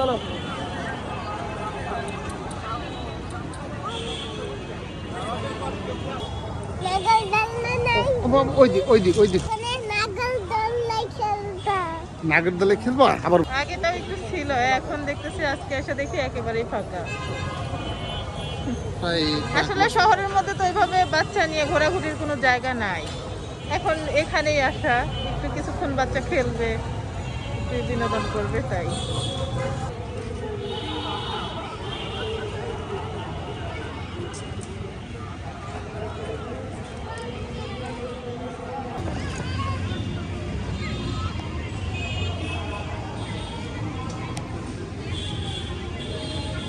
চলো নাগরদোলে খেলবো আবার। আগে তো একটু ছিল, এখন দেখতেছি আজকে এসে দেখি একেবারেই ফাঁকা। আসলে শহরের মধ্যে তো এভাবে বাচ্চা নিয়ে ঘোরাঘুরির কোনো জায়গা নাই। এখন এখানেই আসা, একটু কিছুক্ষণ বাচ্চা খেলবে, একটু বিনোদন করবে, তাই।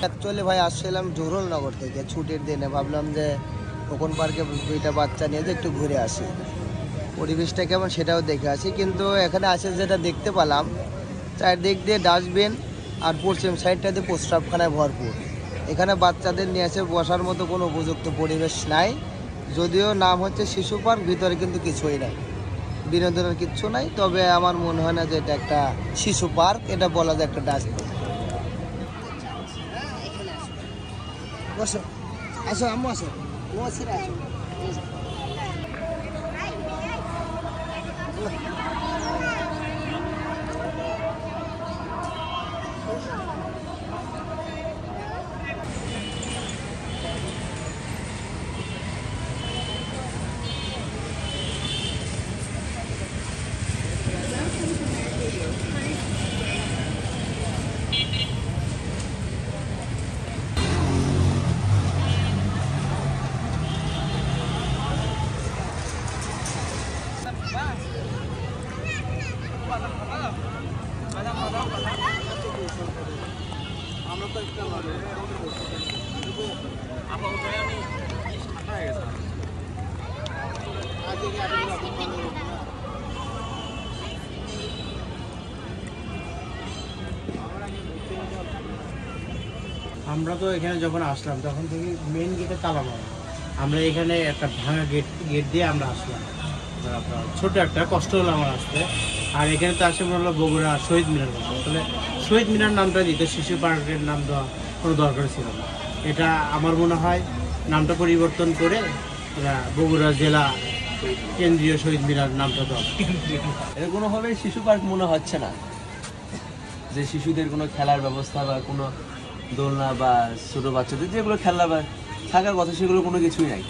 অ্যাকচুয়ালি ভাই আসছিলাম জহুরুলনগর থেকে ছুটির দিনে, ভাবলাম যে খোকন পার্কে দুইটা বাচ্চা নিয়ে যে একটু ঘুরে আসি, পরিবেশটা কেমন সেটাও দেখে আসি। কিন্তু এখানে আসে যেটা দেখতে পেলাম, চারদিক দিয়ে ডাস্টবিন আর পশ্চিম সাইডটাতে প্রস্রাবখানায় ভরপুর। এখানে বাচ্চাদের নিয়ে এসে বসার মতো কোনো উপযুক্ত পরিবেশ নাই। যদিও নাম হচ্ছে শিশু পার্ক, ভিতরে কিন্তু কিছুই নাই, বিনোদনের কিচ্ছু নাই। তবে আমার মনে হয় না যে এটা একটা শিশু পার্ক, এটা বলা যায় একটা ডাস্টবিন। বসো, আসো আম্মু, আসো আসো। আমরা তো এখানে যখন আসলাম তখন থেকে মেইন গেটে তালা মারা। আমরা এখানে একটা ভাঙা গেট দিয়ে আমরা আসলাম, আপনার ছোট একটা কষ্ট হলো আমার আসতে। আর এখানে তো আসে মনে হলো বগুড়া শহীদ মিনার কথা, আসলে শহীদ মিনার নামটা দিতে শিশু পার্কের নাম দেওয়া কোনো দরকার ছিল না। এটা আমার মনে হয় নামটা পরিবর্তন করে বগুড়া জেলা কেন্দ্রীয় শহীদ মিনার নামটা দেওয়া। এর কোনোভাবেই শিশু পার্ক মনে হচ্ছে না, যে শিশুদের কোনো খেলার ব্যবস্থা বা কোনো দোলনা বা ছোটো বাচ্চাদের যেগুলো খেলা বা থাকার কথা সেগুলো কোনো কিছুই নাই।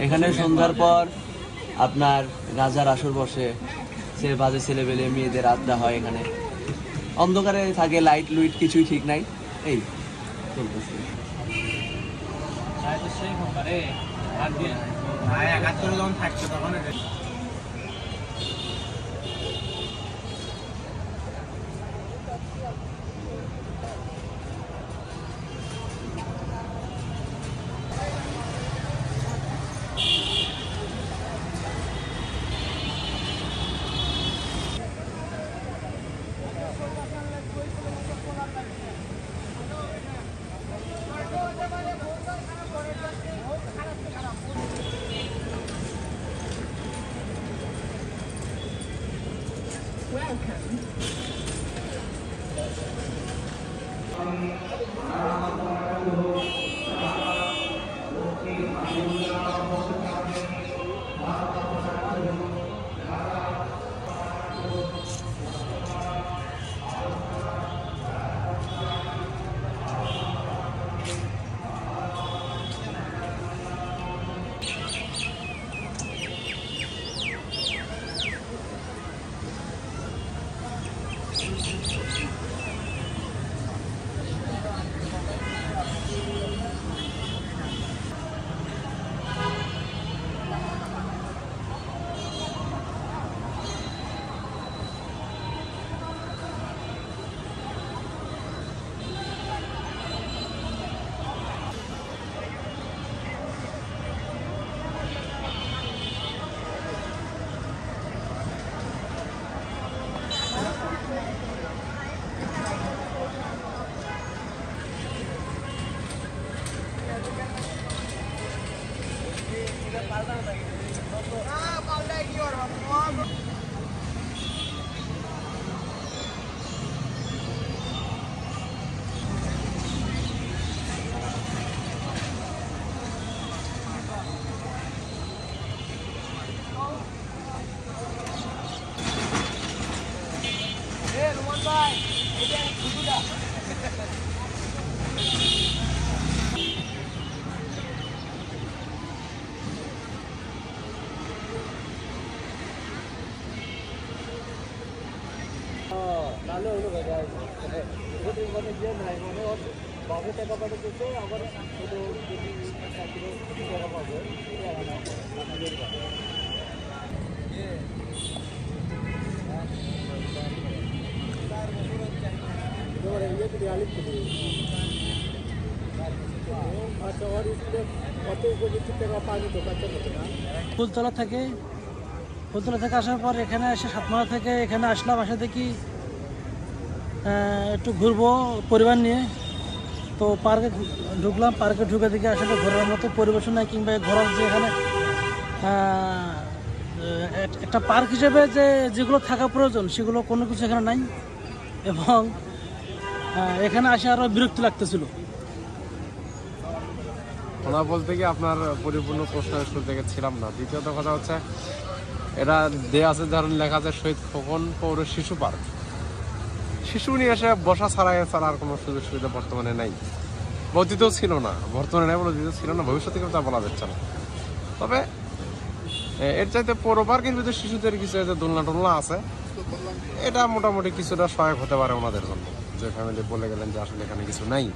এখানে সন্ধ্যার পর আপনার গাঁজার আসর বসে, বাজে ছেলেবেলে মেয়েদের আড্ডা হয়, এখানে অন্ধকারে থাকে, লাইট লুইট কিছুই ঠিক নাই, এই চলতেছে। ফুলতলা থেকে আসার পর এখানে এসে সাতমারা থেকে এখানে আসলাম, আসা দেখি একটু ঘুরবো পরিবার নিয়ে। তো পার্কে ঢুকলাম, পার্কে ঢুকে দেখি আসলে ঘোরার মতো পরিবেশন নাই, কিংবা ঘোরার যে এখানে একটা পার্ক হিসেবে যেগুলো থাকা প্রয়োজন সেগুলো কোনো কিছু এখানে নাই। এবং এখানে আসে আরও বিরক্তি লাগতেছিল। ওনা বলতে কি আপনার পরিপূর্ণ প্রশ্ন শুরু থেকে ছিলাম না। দ্বিতীয়ত কথা হচ্ছে, এটা দেয়া আছে ধরুন লেখা আছে শহীদ খোকন পৌর শিশু পার্ক। শিশু নিয়ে এসে বসা ছাড়া এছাড়া আর কোনো সুযোগ সুবিধা বর্তমানে নাই, অতীতেও ছিল না, বর্তমানে নাই বলে অতীতেও ছিল না, ভবিষ্যতে কিন্তু তা বলা যাচ্ছে না। তবে এর চাইতে পৌর পার্কের ভিতরে শিশুদের কিছু যে দোলনা টোলনা আছে, এটা মোটামুটি কিছুটা সহায়ক হতে পারে ওনাদের জন্য, যে ফ্যামিলি বলে গেলেন যে আসলে এখানে কিছু নাই।